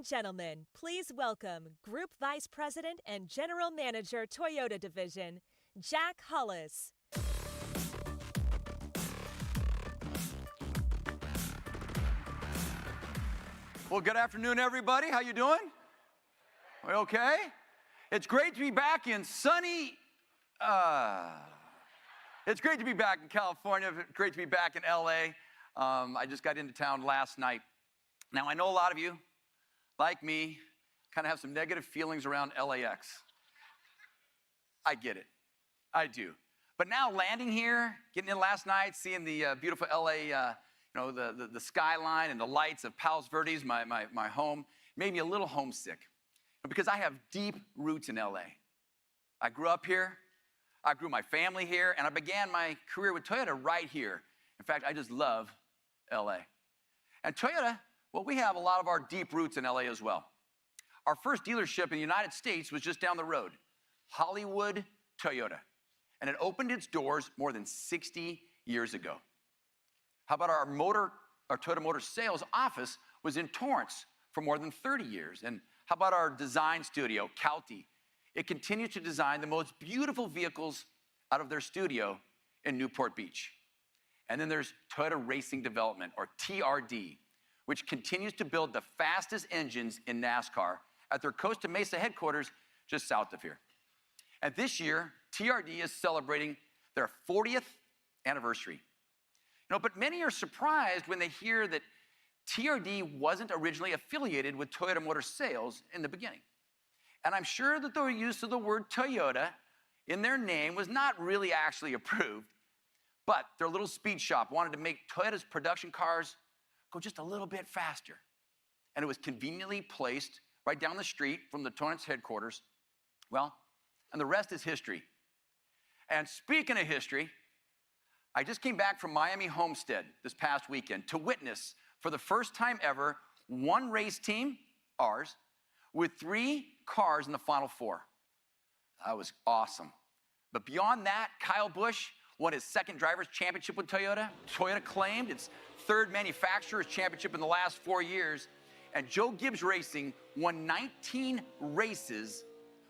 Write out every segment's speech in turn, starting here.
and gentlemen, please welcome Group Vice President and General Manager, Toyota Division, Jack Hollis. Well, good afternoon, everybody. How you doing? We okay? It's great to be back in sunny, it's great to be back in California. Great to be back in LA. I just got into town last night. Now, I know a lot of you, like me, kind of have some negative feelings around LAX. I get it. I do. But now landing here, getting in last night, seeing the beautiful LA, the skyline and the lights of Palos Verdes, my home, made me a little homesick. Because I have deep roots in LA. I grew up here, I grew my family here, and I began my career with Toyota right here. In fact, I just love LA. And Toyota, well, we have a lot of our deep roots in LA as well. Our first dealership in the United States was just down the road, Hollywood Toyota. And it opened its doors more than 60 years ago. How about our Toyota Motor sales office was in Torrance for more than 30 years. And how about our design studio, Calty? It continues to design the most beautiful vehicles out of their studio in Newport Beach. And then there's Toyota Racing Development, or TRD, which continues to build the fastest engines in NASCAR at their Costa Mesa headquarters just south of here. And this year, TRD is celebrating their 40th anniversary. But many are surprised when they hear that TRD wasn't originally affiliated with Toyota Motor Sales in the beginning. And I'm sure that the use of the word Toyota in their name was not really actually approved, but their little speed shop wanted to make Toyota's production cars go just a little bit faster. And it was conveniently placed right down the street from the Torrance headquarters. Well, and the rest is history. And speaking of history, I just came back from Miami Homestead this past weekend to witness, for the first time ever, one race team, ours, with 3 cars in the Final Four. That was awesome. But beyond that, Kyle Busch won his 2nd Drivers' Championship with Toyota. Toyota claimed its 3rd Manufacturers' Championship in the last 4 years. And Joe Gibbs Racing won 19 races,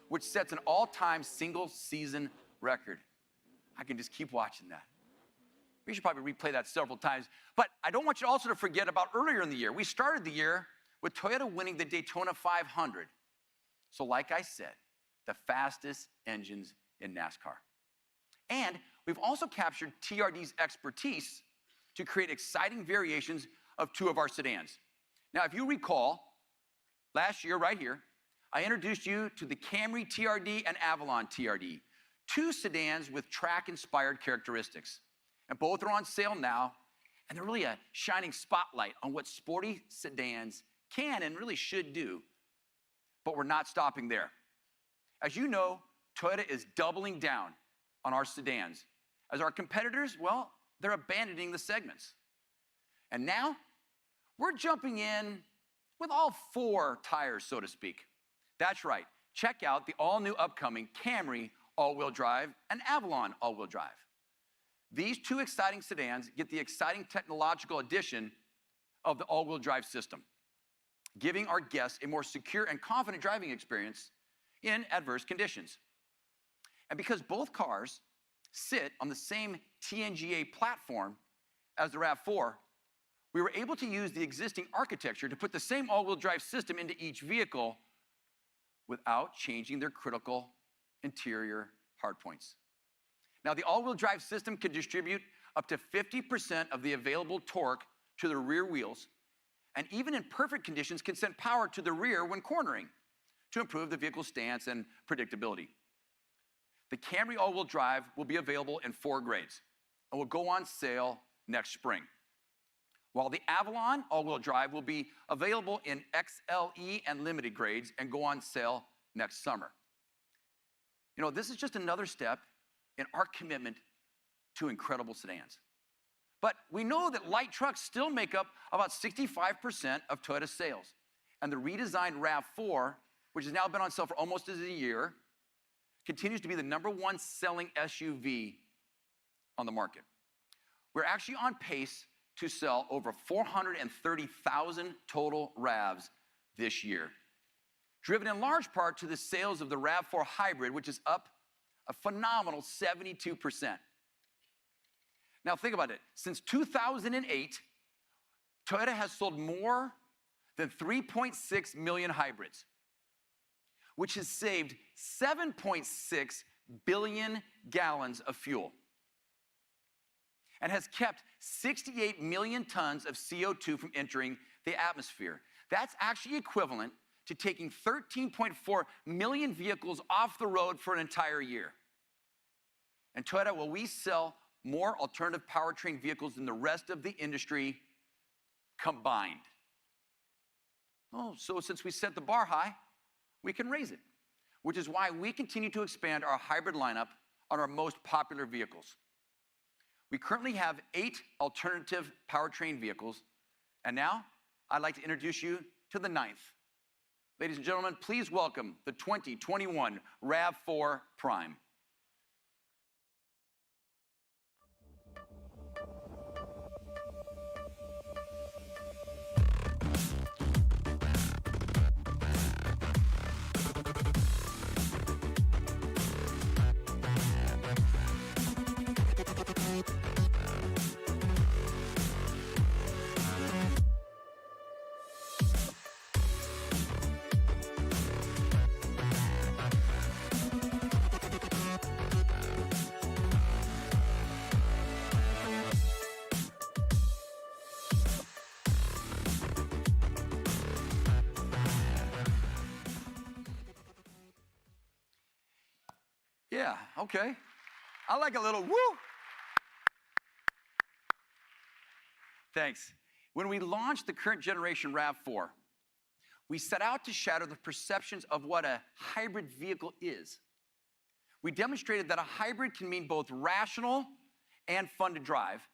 which sets an all-time single-season record. I can just keep watching that. We should probably replay that several times. But I don't want you also to forget about earlier in the year. We started the year with Toyota winning the Daytona 500. So like I said, the fastest engines in NASCAR. And we've also captured TRD's expertise to create exciting variations of 2 of our sedans. Now, if you recall, last year right here, I introduced you to the Camry TRD and Avalon TRD, 2 sedans with track-inspired characteristics. And both are on sale now, and they're really a shining spotlight on what sporty sedans can and really should do. But we're not stopping there. As you know, Toyota is doubling down on our sedans, as our competitors, well, they're abandoning the segments. And now, we're jumping in with all 4 tires, so to speak. That's right. Check out the all-new upcoming Camry all-wheel drive and Avalon all-wheel drive. These 2 exciting sedans get the exciting technological addition of the all-wheel drive system, giving our guests a more secure and confident driving experience in adverse conditions. And because both cars sit on the same TNGA platform as the RAV4, we were able to use the existing architecture to put the same all-wheel drive system into each vehicle without changing their critical interior hardpoints. Now, the all-wheel drive system can distribute up to 50% of the available torque to the rear wheels, and even in perfect conditions can send power to the rear when cornering to improve the vehicle's stance and predictability. The Camry all-wheel drive will be available in 4 grades and will go on sale next spring, while the Avalon all-wheel drive will be available in XLE and limited grades and go on sale next summer. This is just another step in our commitment to incredible sedans. But we know that light trucks still make up about 65% of Toyota's sales. And the redesigned RAV4, which has now been on sale for almost a year, continues to be the #1 selling SUV on the market. We're actually on pace to sell over 430,000 total RAVs this year, driven in large part to the sales of the RAV4 Hybrid, which is up a phenomenal 72%. Now think about it. Since 2008, Toyota has sold more than 3.6 million hybrids, which has saved 7.6 billion gallons of fuel and has kept 68 million tons of CO2 from entering the atmosphere. That's actually equivalent to taking 13.4 million vehicles off the road for an entire year. And Toyota, well, we sell more alternative powertrain vehicles than the rest of the industry combined. Oh, so since we set the bar high, we can raise it, which is why we continue to expand our hybrid lineup on our most popular vehicles. We currently have 8 alternative powertrain vehicles, and now I'd like to introduce you to the 9th. Ladies and gentlemen, please welcome the 2021 RAV4 Prime. Yeah, okay. I like a little woo. Thanks. When we launched the current generation RAV4, we set out to shatter the perceptions of what a hybrid vehicle is. We demonstrated that a hybrid can mean both rational and fun to drive.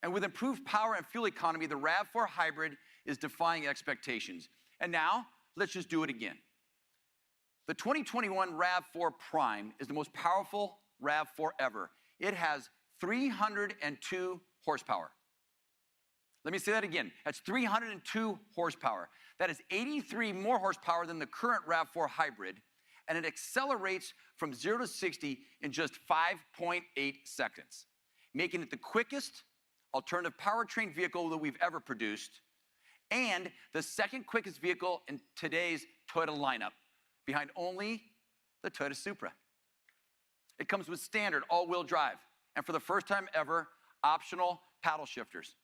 And with improved power and fuel economy, the RAV4 Hybrid is defying expectations. And now, let's just do it again. The 2021 RAV4 Prime is the most powerful RAV4 ever. It has 302 horsepower. Let me say that again. That's 302 horsepower. That is 83 more horsepower than the current RAV4 Hybrid, and it accelerates from 0 to 60 in just 5.8 seconds, making it the quickest alternative powertrain vehicle that we've ever produced, and the second quickest vehicle in today's Toyota lineup, behind only the Toyota Supra. It comes with standard all-wheel drive, and for the first time ever, optional paddle shifters.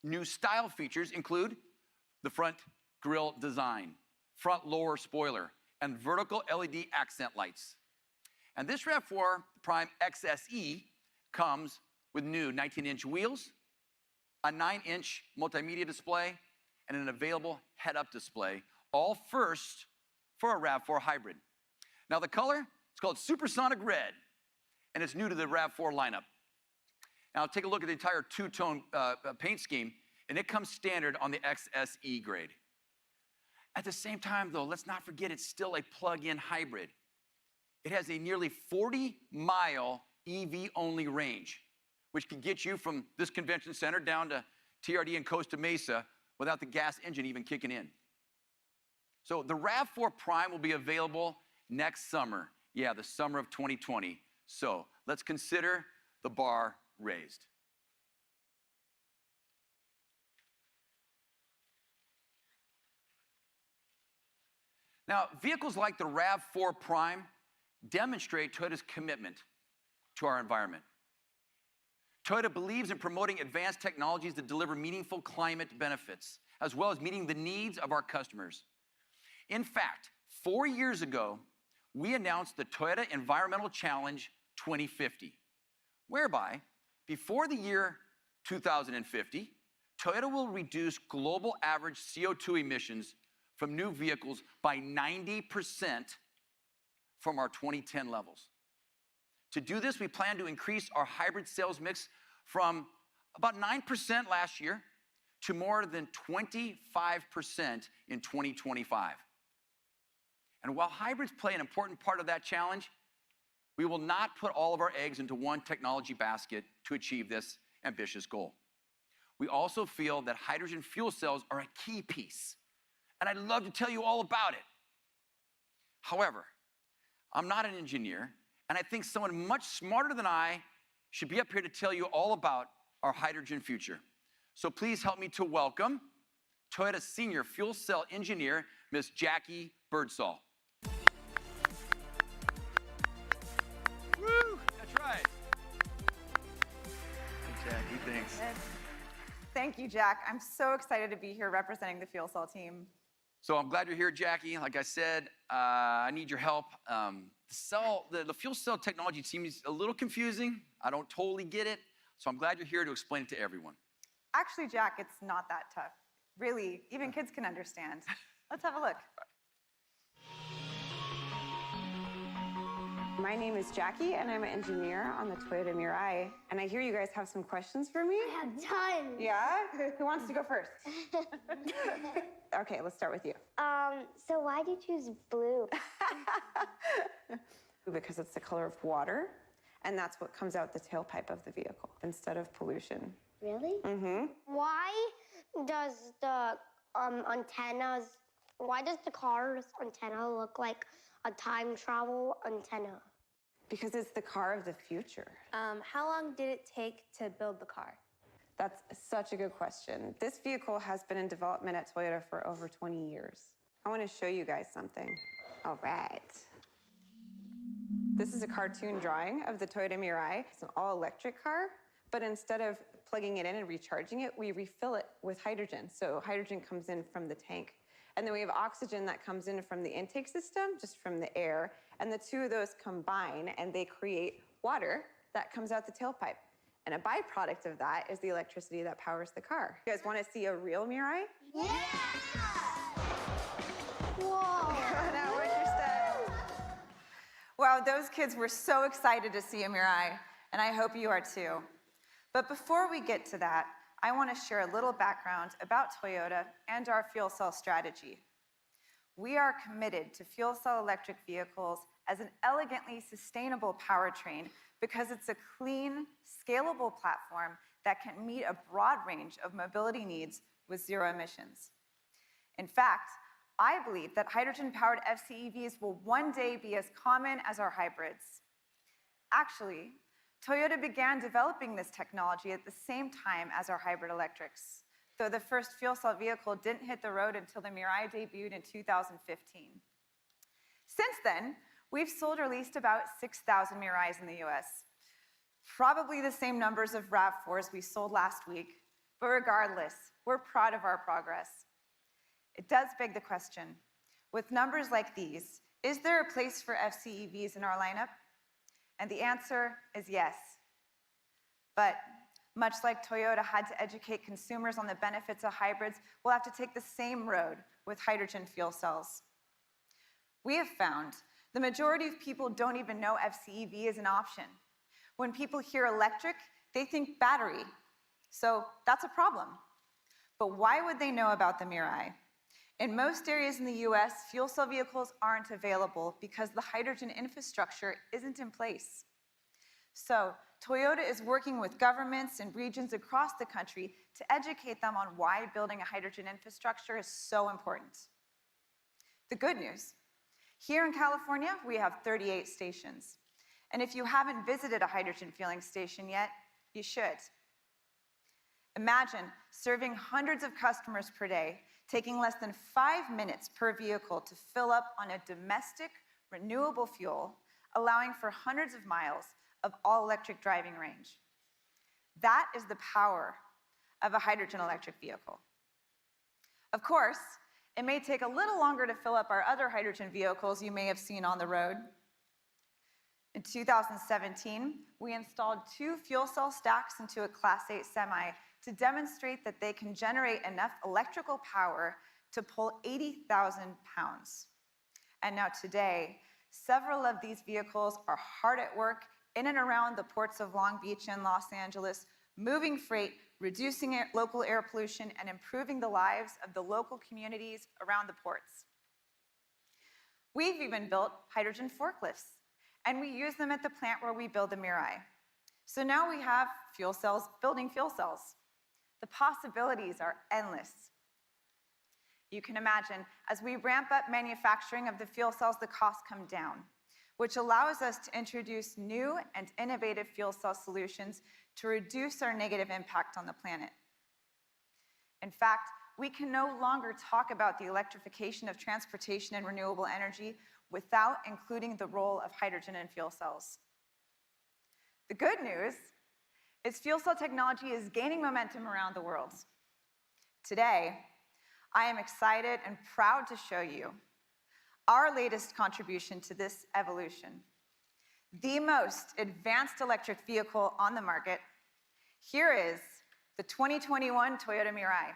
New style features include the front grille design, front lower spoiler, and vertical LED accent lights. And this RAV4 Prime XSE comes with new 19-inch wheels, a 9-inch multimedia display, and an available head-up display, all first for a RAV4 Hybrid. Now the color, it's called Supersonic Red, and it's new to the RAV4 lineup. Now take a look at the entire two-tone paint scheme, and it comes standard on the XSE grade. At the same time though, let's not forget it's still a plug-in hybrid. It has a nearly 40-mile EV-only range, which can get you from this convention center down to TRD and Costa Mesa without the gas engine even kicking in. So the RAV4 Prime will be available next summer. Yeah, the summer of 2020. So let's consider the bar raised. Now, vehicles like the RAV4 Prime demonstrate Toyota's commitment to our environment. Toyota believes in promoting advanced technologies that deliver meaningful climate benefits, as well as meeting the needs of our customers. In fact, 4 years ago, we announced the Toyota Environmental Challenge 2050, whereby before the year 2050, Toyota will reduce global average CO2 emissions from new vehicles by 90% from our 2010 levels. To do this, we plan to increase our hybrid sales mix from about 9% last year to more than 25% in 2025. And while hybrids play an important part of that challenge, we will not put all of our eggs into one technology basket to achieve this ambitious goal. We also feel that hydrogen fuel cells are a key piece, and I'd love to tell you all about it. However, I'm not an engineer, and I think someone much smarter than I should be up here to tell you all about our hydrogen future. So please help me to welcome Toyota Senior Fuel Cell Engineer, Ms. Jackie Birdsall. Woo! That's right. Hey, Jackie, thanks. Thank you, Jack. I'm so excited to be here representing the fuel cell team. So I'm glad you're here, Jackie. Like I said, I need your help. The fuel cell technology seems a little confusing. I don't totally get it. So I'm glad you're here to explain it to everyone. Actually, Jack, it's not that tough. Really, even kids can understand. Let's have a look. My name is Jackie, and I'm an engineer on the Toyota Mirai. And I hear you guys have some questions for me? I have tons. Yeah? Who wants to go first? Okay, let's start with you. So why did you choose blue? Because it's the color of water, and that's what comes out the tailpipe of the vehicle instead of pollution. Really? Mm-hmm. Why does the why does the car's antenna look like a time travel antenna? Because it's the car of the future. How long did it take to build the car? That's such a good question. This vehicle has been in development at Toyota for over 20 years. I want to show you guys something. All right. This is a cartoon drawing of the Toyota Mirai. It's an all-electric car, but instead of plugging it in and recharging it, we refill it with hydrogen. So hydrogen comes in from the tank. And then we have oxygen that comes in from the intake system, just from the air. And the two of those combine and they create water that comes out the tailpipe. And a byproduct of that is the electricity that powers the car. You guys want to see a real Mirai? Yeah! Whoa! Now, where's your step? Wow, those kids were so excited to see a Mirai, and I hope you are too. But before we get to that, I want to share a little background about Toyota and our fuel cell strategy. We are committed to fuel cell electric vehicles as an elegantly sustainable powertrain because it's a clean, scalable platform that can meet a broad range of mobility needs with zero emissions. In fact, I believe that hydrogen-powered FCEVs will one day be as common as our hybrids. Actually, Toyota began developing this technology at the same time as our hybrid electrics, though the first fuel cell vehicle didn't hit the road until the Mirai debuted in 2015. Since then, we've sold or leased about 6,000 Mirais in the US. Probably the same numbers of RAV4s we sold last week, but regardless, we're proud of our progress. It does beg the question, with numbers like these, is there a place for FCEVs in our lineup? And the answer is yes. But much like Toyota had to educate consumers on the benefits of hybrids, we'll have to take the same road with hydrogen fuel cells. We have found the majority of people don't even know FCEV is an option. When people hear electric, they think battery. So that's a problem. But why would they know about the Mirai? In most areas in the US, fuel cell vehicles aren't available because the hydrogen infrastructure isn't in place. So Toyota is working with governments and regions across the country to educate them on why building a hydrogen infrastructure is so important. The good news, here in California, we have 38 stations. And if you haven't visited a hydrogen fueling station yet, you should. Imagine serving hundreds of customers per day, taking less than 5 minutes per vehicle to fill up on a domestic, renewable fuel, allowing for hundreds of miles of all-electric driving range. That is the power of a hydrogen electric vehicle. Of course, it may take a little longer to fill up our other hydrogen vehicles you may have seen on the road. In 2017, we installed 2 fuel cell stacks into a Class 8 semi to demonstrate that they can generate enough electrical power to pull 80,000 pounds. And now today, several of these vehicles are hard at work in and around the ports of Long Beach and Los Angeles, moving freight, reducing local air pollution, and improving the lives of the local communities around the ports. We've even built hydrogen forklifts, and we use them at the plant where we build the Mirai. So now we have fuel cells building fuel cells. The possibilities are endless. You can imagine, as we ramp up manufacturing of the fuel cells, the costs come down, which allows us to introduce new and innovative fuel cell solutions to reduce our negative impact on the planet. In fact, we can no longer talk about the electrification of transportation and renewable energy without including the role of hydrogen in fuel cells. The good news is fuel cell technology is gaining momentum around the world. Today, I am excited and proud to show you our latest contribution to this evolution. The most advanced electric vehicle on the market. Here is the 2021 Toyota Mirai.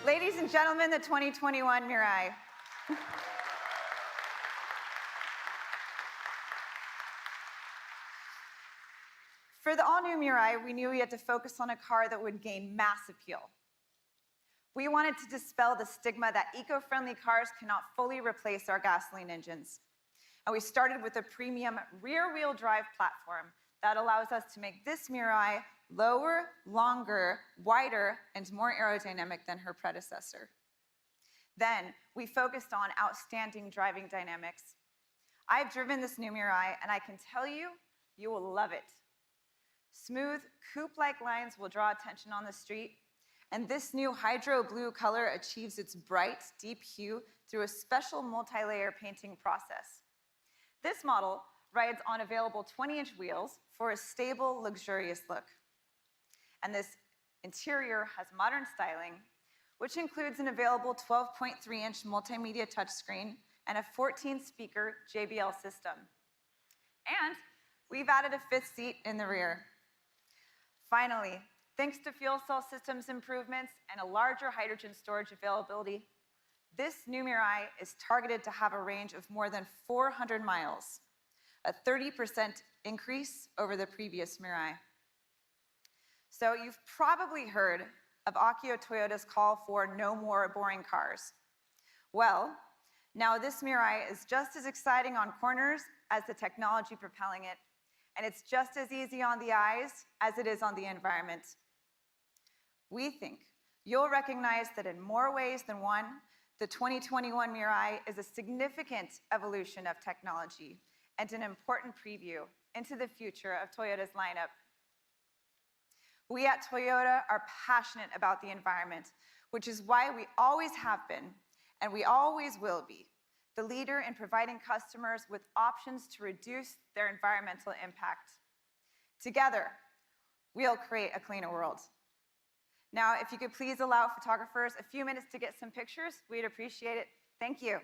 Ladies and gentlemen, the 2021 Mirai. For the all-new Mirai, we knew we had to focus on a car that would gain mass appeal. We wanted to dispel the stigma that eco-friendly cars cannot fully replace our gasoline engines. And we started with a premium rear-wheel drive platform that allows us to make this Mirai lower, longer, wider, and more aerodynamic than her predecessor. Then, we focused on outstanding driving dynamics. I've driven this new Mirai, and I can tell you, you will love it. Smooth, coupe-like lines will draw attention on the street, and this new hydro blue color achieves its bright, deep hue through a special multi-layer painting process. This model rides on available 20-inch wheels for a stable, luxurious look. And this interior has modern styling, which includes an available 12.3-inch multimedia touchscreen and a 14-speaker JBL system. And we've added a fifth seat in the rear. Finally, thanks to fuel cell systems improvements and a larger hydrogen storage availability, this new Mirai is targeted to have a range of more than 400 miles, a 30% increase over the previous Mirai. So you've probably heard of Akio Toyota's call for no more boring cars. Well, now this Mirai is just as exciting on corners as the technology propelling it, and it's just as easy on the eyes as it is on the environment. We think you'll recognize that in more ways than one, the 2021 Mirai is a significant evolution of technology and an important preview into the future of Toyota's lineup. We at Toyota are passionate about the environment, which is why we always have been, and we always will be, the leader in providing customers with options to reduce their environmental impact. Together, we'll create a cleaner world. Now, if you could please allow photographers a few minutes to get some pictures, we'd appreciate it. Thank you.